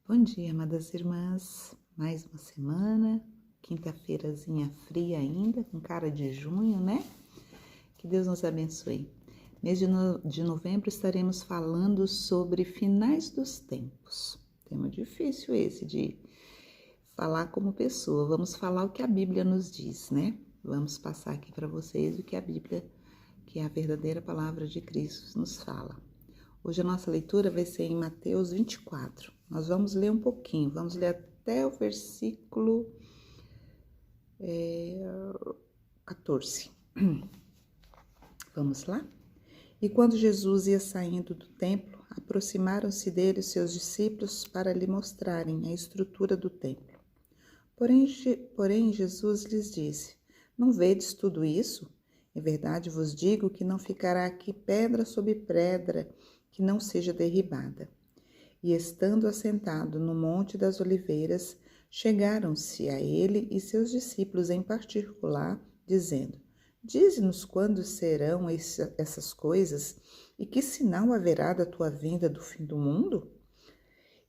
Bom dia, amadas irmãs. Mais uma semana, quinta-feirazinha fria ainda, com cara de junho, né? Que Deus nos abençoe. Mês de novembro estaremos falando sobre finais dos tempos. Tema difícil esse de falar como pessoa. Vamos falar o que a Bíblia nos diz, né? Vamos passar aqui para vocês o que a Bíblia, que é a verdadeira palavra de Cristo, nos fala. Hoje a nossa leitura vai ser em Mateus 24. Nós vamos ler um pouquinho, vamos ler até o versículo 14. Vamos lá? E quando Jesus ia saindo do templo, aproximaram-se dele seus discípulos para lhe mostrarem a estrutura do templo. Porém Jesus lhes disse: Não vedes tudo isso? Em verdade vos digo que não ficará aqui pedra sobre pedra que não seja derribada. E estando assentado no Monte das Oliveiras, chegaram-se a ele e seus discípulos em particular, dizendo: Dize-nos quando serão essas coisas e que sinal haverá da tua vinda do fim do mundo?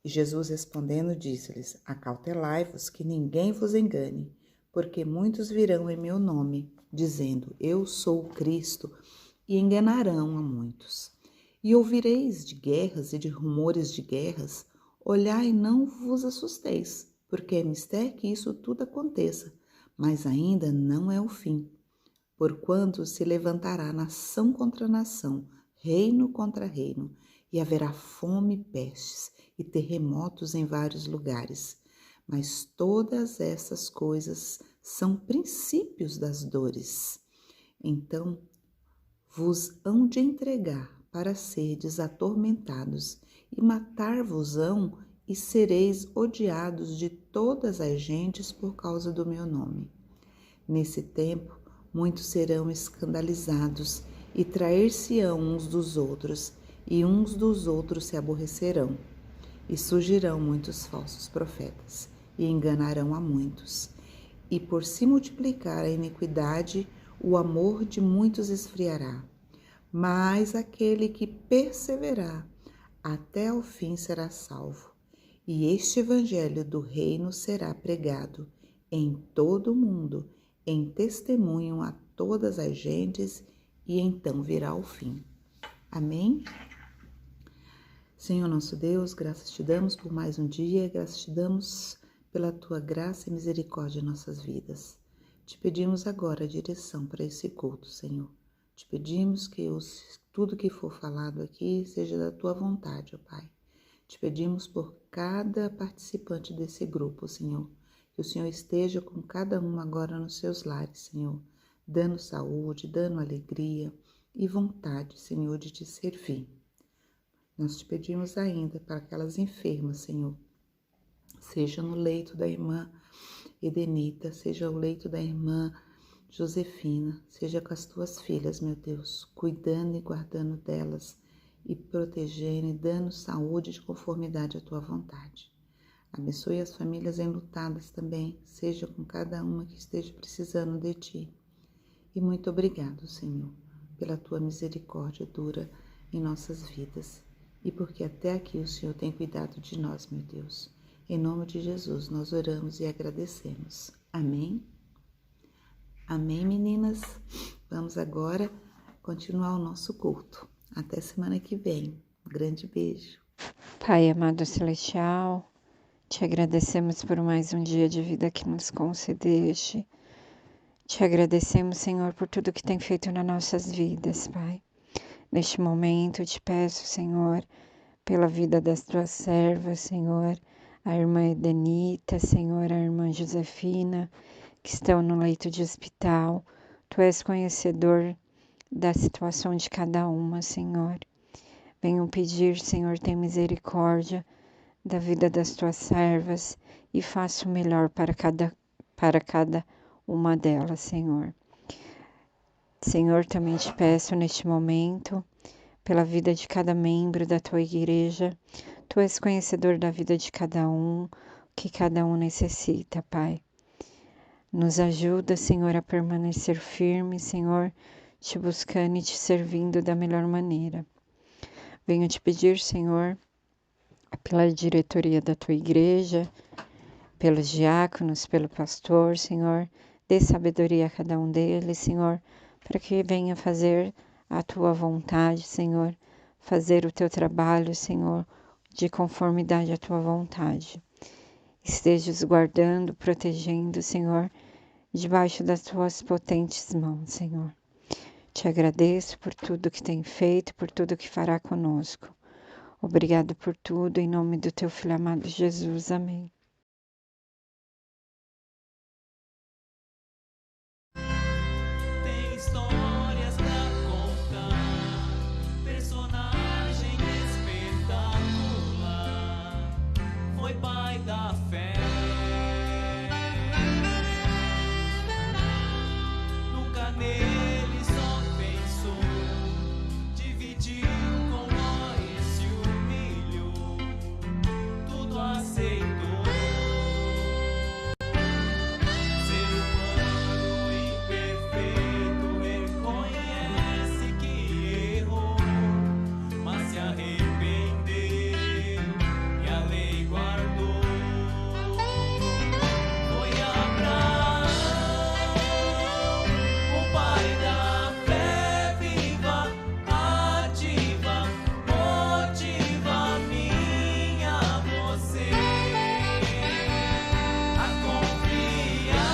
E Jesus respondendo disse-lhes: Acautelai-vos que ninguém vos engane, porque muitos virão em meu nome, dizendo: Eu sou o Cristo, e enganarão a muitos. E ouvireis de guerras e de rumores de guerras, olhai e não vos assusteis, porque é mister que isso tudo aconteça, mas ainda não é o fim. Porquanto se levantará nação contra nação, reino contra reino, e haverá fome, pestes e terremotos em vários lugares. Mas todas essas coisas são princípios das dores. Então vos hão de entregar para serdes atormentados, e matar-vos-ão, e sereis odiados de todas as gentes por causa do meu nome. Nesse tempo, muitos serão escandalizados, e trair-se-ão uns dos outros, e uns dos outros se aborrecerão. E surgirão muitos falsos profetas, e enganarão a muitos. E por se multiplicar a iniquidade, o amor de muitos esfriará. Mas aquele que perseverar até ao fim será salvo. E este evangelho do reino será pregado em todo o mundo, em testemunho a todas as gentes, e então virá o fim. Amém? Senhor nosso Deus, graças te damos por mais um dia, graças te damos pela tua graça e misericórdia em nossas vidas. Te pedimos agora a direção para esse culto, Senhor. Te pedimos que tudo que for falado aqui seja da tua vontade, ó Pai. Te pedimos por cada participante desse grupo, Senhor, que o Senhor esteja com cada um agora nos seus lares, Senhor, dando saúde, dando alegria e vontade, Senhor, de te servir. Nós te pedimos ainda para aquelas enfermas, Senhor, seja no leito da irmã Edenita, seja o leito da irmã Josefina, seja com as tuas filhas, meu Deus, cuidando e guardando delas e protegendo e dando saúde de conformidade à tua vontade. Abençoe as famílias enlutadas também, seja com cada uma que esteja precisando de ti. E muito obrigado, Senhor, pela tua misericórdia dura em nossas vidas e porque até aqui o Senhor tem cuidado de nós, meu Deus. Em nome de Jesus, nós oramos e agradecemos. Amém? Amém, meninas? Vamos agora continuar o nosso culto. Até semana que vem. Um grande beijo. Pai amado celestial, te agradecemos por mais um dia de vida que nos concedeste. Te agradecemos, Senhor, por tudo que tem feito nas nossas vidas, Pai. Neste momento, te peço, Senhor, pela vida das tuas servas, Senhor, a irmã Edenita, Senhor, a irmã Josefina, que estão no leito de hospital. Tu és conhecedor da situação de cada uma, Senhor. Venho pedir, Senhor, tem misericórdia da vida das tuas servas e faça o melhor para cada uma delas, Senhor. Senhor, também te peço neste momento pela vida de cada membro da tua igreja. Tu és conhecedor da vida de cada um, o que cada um necessita, Pai. Nos ajuda, Senhor, a permanecer firme, Senhor, te buscando e te servindo da melhor maneira. Venho te pedir, Senhor, pela diretoria da tua igreja, pelos diáconos, pelo pastor, Senhor. Dê sabedoria a cada um deles, Senhor, para que venha fazer a tua vontade, Senhor, fazer o teu trabalho, Senhor, de conformidade à tua vontade. Estejas guardando, protegendo, Senhor, debaixo das tuas potentes mãos, Senhor. Te agradeço por tudo que tem feito, por tudo que fará conosco. Obrigado por tudo, em nome do teu Filho amado Jesus. Amém. Tem histórias pra contar, personagem espetacular, foi pai da fé. Nunca nele só pensou, dividiu com nós, se humilhou, tudo aceitou. Ser humano imperfeito reconhece que errou, mas se arrependeu e a lei guardou. Foi Abraão, o pai da fé viva, ativa, motiva minha, você a confiar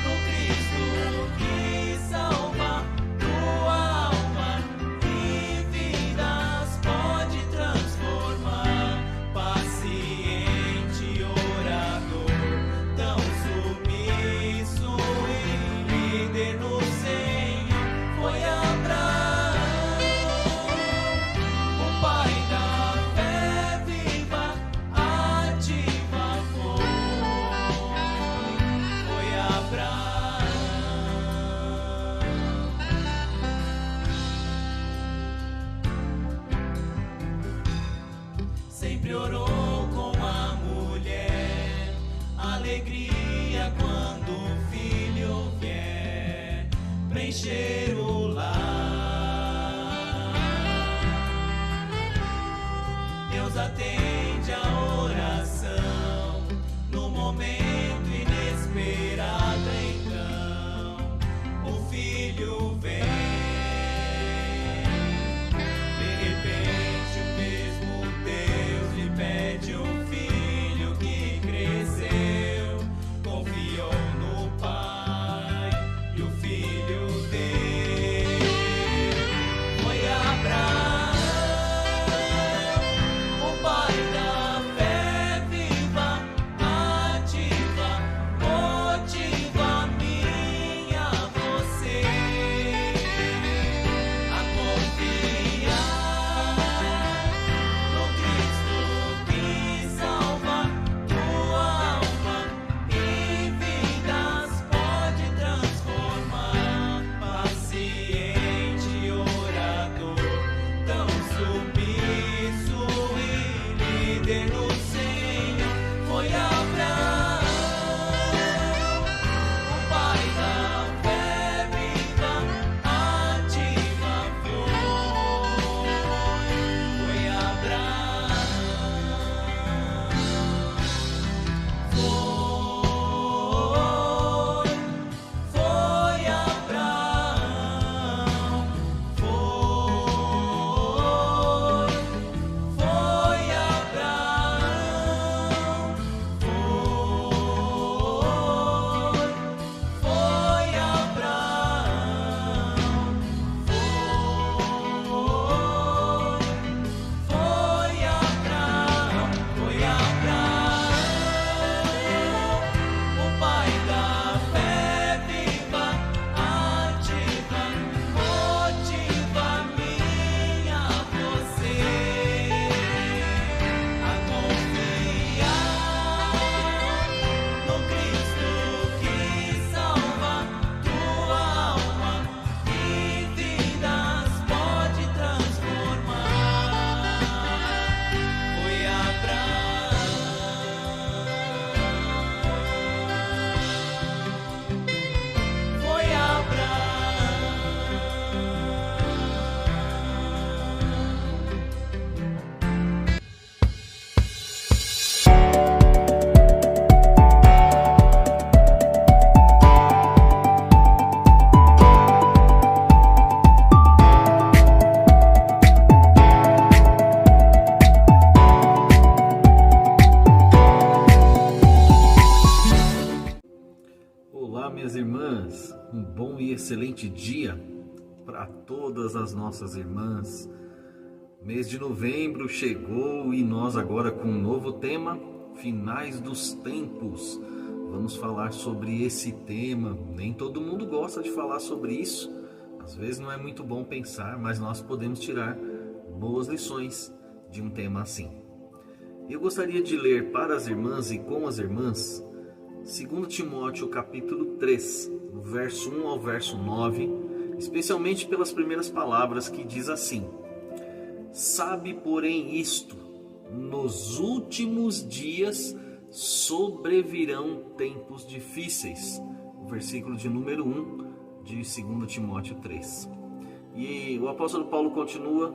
no Cristo que salva tua alma e vidas pode transformar. Paciente orador, tão submisso e líder no Senhor, foi Abraão, o pai da fé viva, ativa foi Abraão. Sempre orou com a mulher, alegria quando o filho vier preencher o lar. Deus atende a oração no momento inesperado, então o filho vem. De repente o mesmo Deus lhe pede um filho que cresceu minhas irmãs, um bom e excelente dia para todas as nossas irmãs. Mês de novembro chegou e nós agora com um novo tema, finais dos tempos. Vamos falar sobre esse tema. Nem todo mundo gosta de falar sobre isso. Às vezes não é muito bom pensar, mas nós podemos tirar boas lições de um tema assim. Eu gostaria de ler para as irmãs e com as irmãs 2 Timóteo capítulo 3, do verso 1 ao verso 9, especialmente pelas primeiras palavras que diz assim: Sabe, porém, isto, nos últimos dias sobrevirão tempos difíceis. O versículo de número 1 de 2 Timóteo 3. E o apóstolo Paulo continua: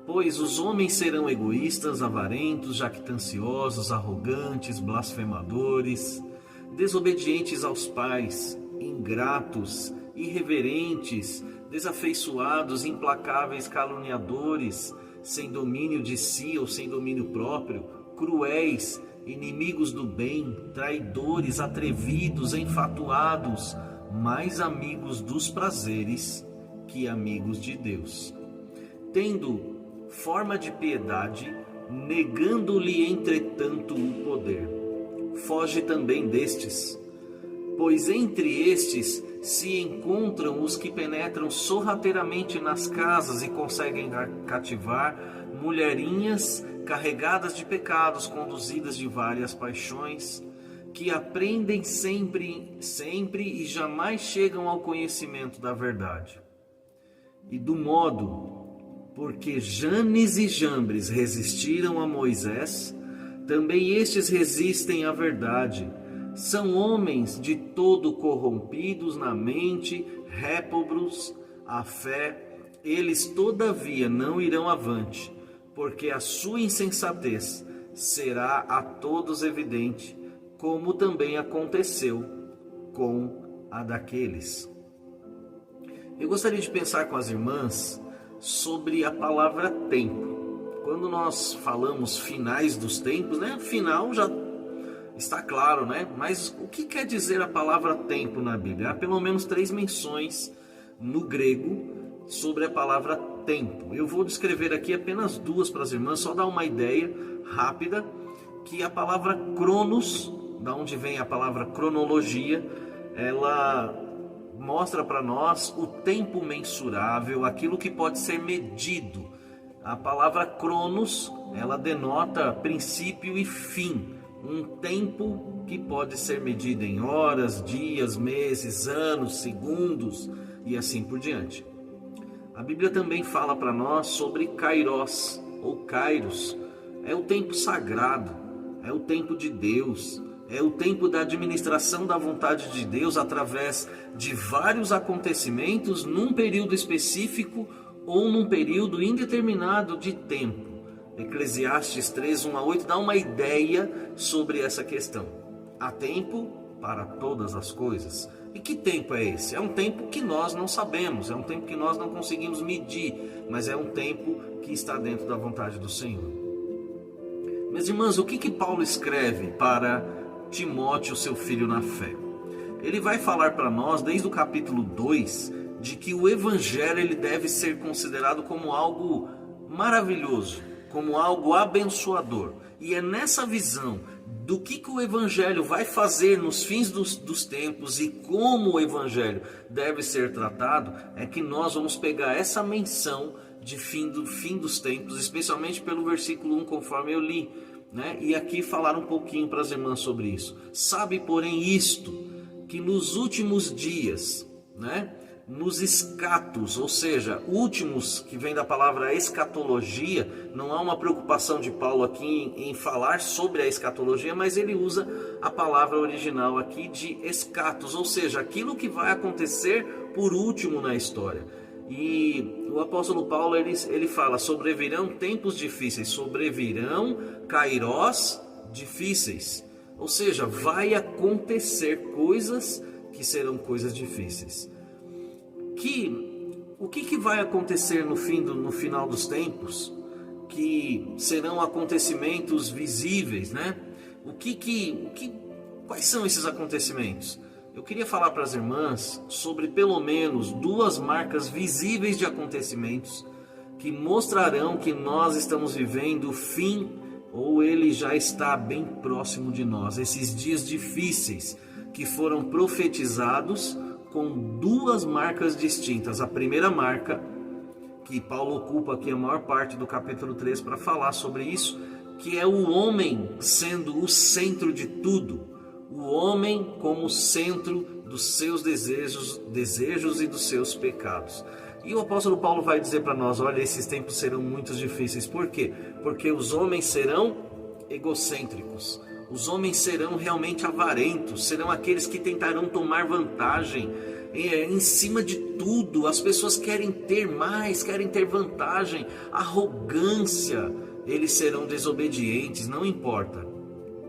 Pois os homens serão egoístas, avarentos, jactanciosos, arrogantes, blasfemadores, desobedientes aos pais, ingratos, irreverentes, desafeiçoados, implacáveis, caluniadores, sem domínio de si ou sem domínio próprio, cruéis, inimigos do bem, traidores, atrevidos, enfatuados, mais amigos dos prazeres que amigos de Deus, tendo forma de piedade, negando-lhe entretanto o poder. Foge também destes, pois entre estes se encontram os que penetram sorrateiramente nas casas e conseguem cativar mulherinhas carregadas de pecados, conduzidas de várias paixões, que aprendem sempre e jamais chegam ao conhecimento da verdade. E do modo porque Janes e Jambres resistiram a Moisés, também estes resistem à verdade. São homens de todo corrompidos na mente, réprobos à fé. Eles, todavia, não irão avante, porque a sua insensatez será a todos evidente, como também aconteceu com a daqueles. Eu gostaria de pensar com as irmãs sobre a palavra tempo. Quando nós falamos finais dos tempos, né? Final já está claro, né? Mas o que quer dizer a palavra tempo na Bíblia? Há pelo menos 3 menções no grego sobre a palavra tempo. Eu vou descrever aqui apenas 2 para as irmãs, só dar uma ideia rápida, que a palavra cronos, da onde vem a palavra cronologia, ela mostra para nós o tempo mensurável, aquilo que pode ser medido. A palavra cronos, ela denota princípio e fim, um tempo que pode ser medido em horas, dias, meses, anos, segundos e assim por diante. A Bíblia também fala para nós sobre kairos ou kairos. É o tempo sagrado, é o tempo de Deus, é o tempo da administração da vontade de Deus através de vários acontecimentos num período específico ou num período indeterminado de tempo. Eclesiastes 3, 1 a 8 dá uma ideia sobre essa questão. Há tempo para todas as coisas. E que tempo é esse? É um tempo que nós não sabemos, é um tempo que nós não conseguimos medir, mas é um tempo que está dentro da vontade do Senhor. Meus irmãos, o que Paulo escreve para Timóteo, seu filho na fé? Ele vai falar para nós, desde o capítulo 2, de que o Evangelho ele deve ser considerado como algo maravilhoso, como algo abençoador. E é nessa visão do que o Evangelho vai fazer nos fins dos tempos e como o Evangelho deve ser tratado, é que nós vamos pegar essa menção de fim dos tempos, especialmente pelo versículo 1, conforme eu li, né? E aqui falar um pouquinho para as irmãs sobre isso. Sabe, porém, isto, que nos últimos dias, né? Nos escatos, ou seja, últimos, que vem da palavra escatologia, não há uma preocupação de Paulo aqui em falar sobre a escatologia, mas ele usa a palavra original aqui de escatos, ou seja, aquilo que vai acontecer por último na história. E o apóstolo Paulo ele fala: sobrevirão tempos difíceis, sobrevirão kairós difíceis, ou seja, vai acontecer coisas que serão coisas difíceis. O que vai acontecer no final dos tempos, que serão acontecimentos visíveis, né? Quais são esses acontecimentos? eu queria falar para as irmãs sobre pelo menos 2 marcas visíveis de acontecimentos que mostrarão que nós estamos vivendo o fim, ou ele já está bem próximo de nós. Esses dias difíceis que foram profetizados com 2 marcas distintas. A primeira marca, que Paulo ocupa aqui a maior parte do capítulo 3 para falar sobre isso, que é o homem sendo o centro de tudo. O homem como centro dos seus desejos e dos seus pecados. E o apóstolo Paulo vai dizer para nós, olha, esses tempos serão muito difíceis. Por quê? Porque os homens serão egocêntricos. Os homens serão realmente avarentos, serão aqueles que tentarão tomar vantagem em cima de tudo. As pessoas querem ter mais, querem ter vantagem, arrogância. Eles serão desobedientes, não importa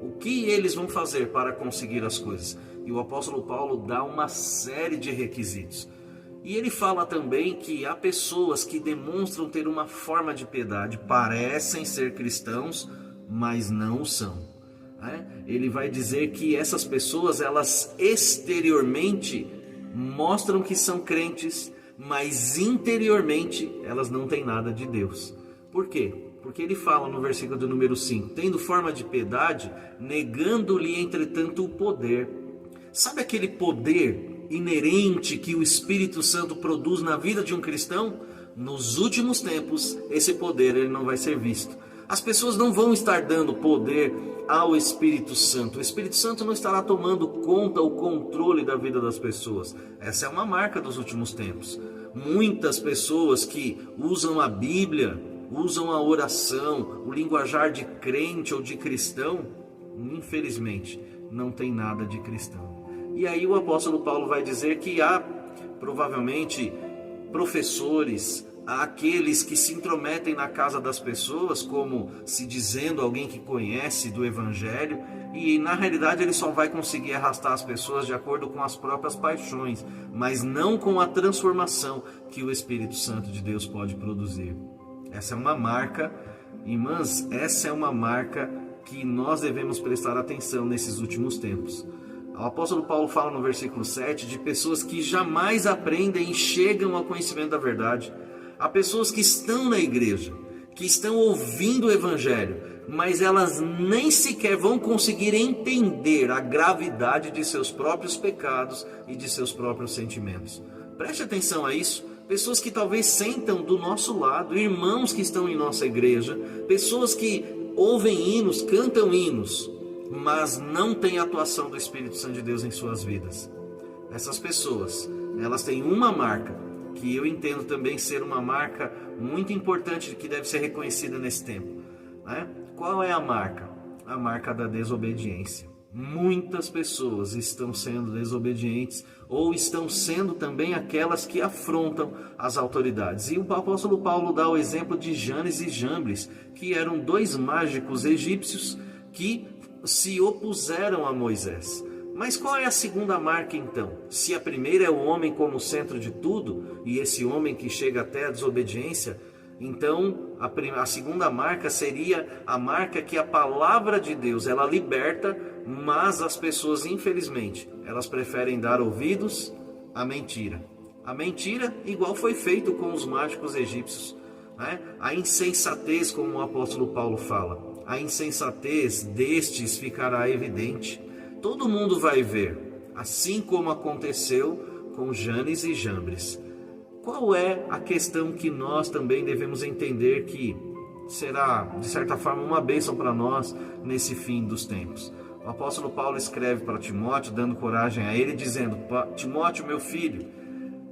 o que eles vão fazer para conseguir as coisas. E o apóstolo Paulo dá uma série de requisitos. E ele fala também que há pessoas que demonstram ter uma forma de piedade, parecem ser cristãos, mas não o são. Ele vai dizer que essas pessoas, elas exteriormente mostram que são crentes, mas interiormente elas não têm nada de Deus. Por quê? Porque ele fala no versículo do número 5, tendo forma de piedade, negando-lhe entretanto o poder. Sabe aquele poder inerente que o Espírito Santo produz na vida de um cristão? Nos últimos tempos, esse poder ele não vai ser visto. As pessoas não vão estar dando poder ao Espírito Santo. O Espírito Santo não estará tomando conta, o controle da vida das pessoas. Essa é uma marca dos últimos tempos. Muitas pessoas que usam a Bíblia, usam a oração, o linguajar de crente ou de cristão, infelizmente, não tem nada de cristão. E aí o apóstolo Paulo vai dizer que há, provavelmente, professores, há aqueles que se intrometem na casa das pessoas, como se dizendo alguém que conhece do Evangelho, e na realidade ele só vai conseguir arrastar as pessoas de acordo com as próprias paixões, mas não com a transformação que o Espírito Santo de Deus pode produzir. Essa é uma marca, irmãs, essa é uma marca que nós devemos prestar atenção nesses últimos tempos. O apóstolo Paulo fala no versículo 7 de pessoas que jamais aprendem e chegam ao conhecimento da verdade. Há pessoas que estão na igreja, que estão ouvindo o Evangelho, mas elas nem sequer vão conseguir entender a gravidade de seus próprios pecados e de seus próprios sentimentos. Preste atenção a isso. Pessoas que talvez sentam do nosso lado, irmãos que estão em nossa igreja, pessoas que ouvem hinos, cantam hinos, mas não têm a atuação do Espírito Santo de Deus em suas vidas. Essas pessoas, elas têm uma marca, que eu entendo também ser uma marca muito importante, que deve ser reconhecida nesse tempo. Qual é a marca? A marca da desobediência. Muitas pessoas estão sendo desobedientes, ou estão sendo também aquelas que afrontam as autoridades. E o apóstolo Paulo dá o exemplo de Janes e Jambres, que eram 2 mágicos egípcios que se opuseram a Moisés. Mas qual é a segunda marca então? Se a primeira é o homem como centro de tudo, e esse homem que chega até a desobediência, então a segunda marca seria a marca que a palavra de Deus, ela liberta, mas as pessoas, infelizmente, elas preferem dar ouvidos à mentira. A mentira, igual foi feito com os mágicos egípcios. A insensatez, como o apóstolo Paulo fala, a insensatez destes ficará evidente. Todo mundo vai ver, assim como aconteceu com Janes e Jambres. Qual é a questão que nós também devemos entender que será, de certa forma, uma bênção para nós nesse fim dos tempos? O apóstolo Paulo escreve para Timóteo, dando coragem a ele, dizendo: Timóteo, meu filho,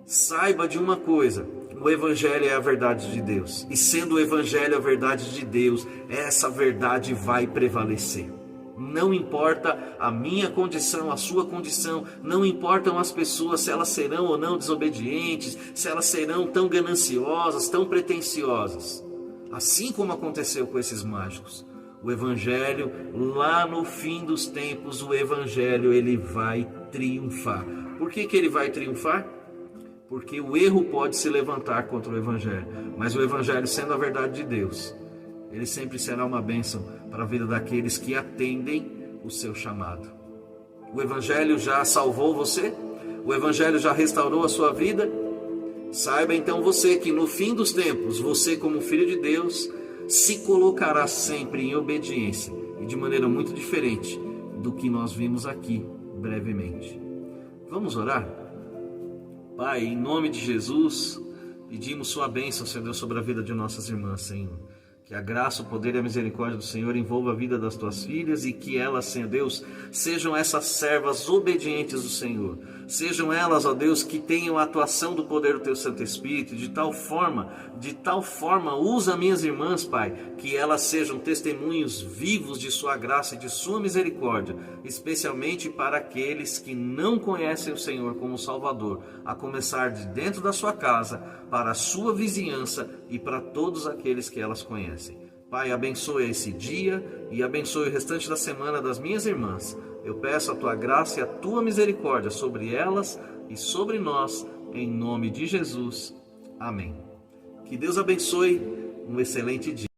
saiba de uma coisa, o Evangelho é a verdade de Deus. E sendo o Evangelho a verdade de Deus, essa verdade vai prevalecer. Não importa a minha condição, a sua condição, não importam as pessoas, se elas serão ou não desobedientes, se elas serão tão gananciosas, tão pretensiosas. Assim como aconteceu com esses mágicos. O Evangelho, lá no fim dos tempos, o Evangelho ele vai triunfar. Por que ele vai triunfar? Porque o erro pode se levantar contra o Evangelho, mas o Evangelho, sendo a verdade de Deus, ele sempre será uma bênção para a vida daqueles que atendem o seu chamado. O Evangelho já salvou você? O Evangelho já restaurou a sua vida? Saiba então você que no fim dos tempos, você como filho de Deus, se colocará sempre em obediência e de maneira muito diferente do que nós vimos aqui brevemente. Vamos orar? Pai, em nome de Jesus, pedimos sua bênção, Senhor Deus, sobre a vida de nossas irmãs, Senhor. Que a graça, o poder e a misericórdia do Senhor envolva a vida das tuas filhas e que elas, Senhor Deus, sejam essas servas obedientes do Senhor. Sejam elas, ó Deus, que tenham a atuação do poder do teu Santo Espírito, de tal forma, usa minhas irmãs, Pai, que elas sejam testemunhos vivos de sua graça e de sua misericórdia, especialmente para aqueles que não conhecem o Senhor como Salvador, a começar de dentro da sua casa, para a sua vizinhança e para todos aqueles que elas conhecem. Pai, abençoe esse dia e abençoe o restante da semana das minhas irmãs. Eu peço a tua graça e a tua misericórdia sobre elas e sobre nós, em nome de Jesus. Amém. Que Deus abençoe. Um excelente dia.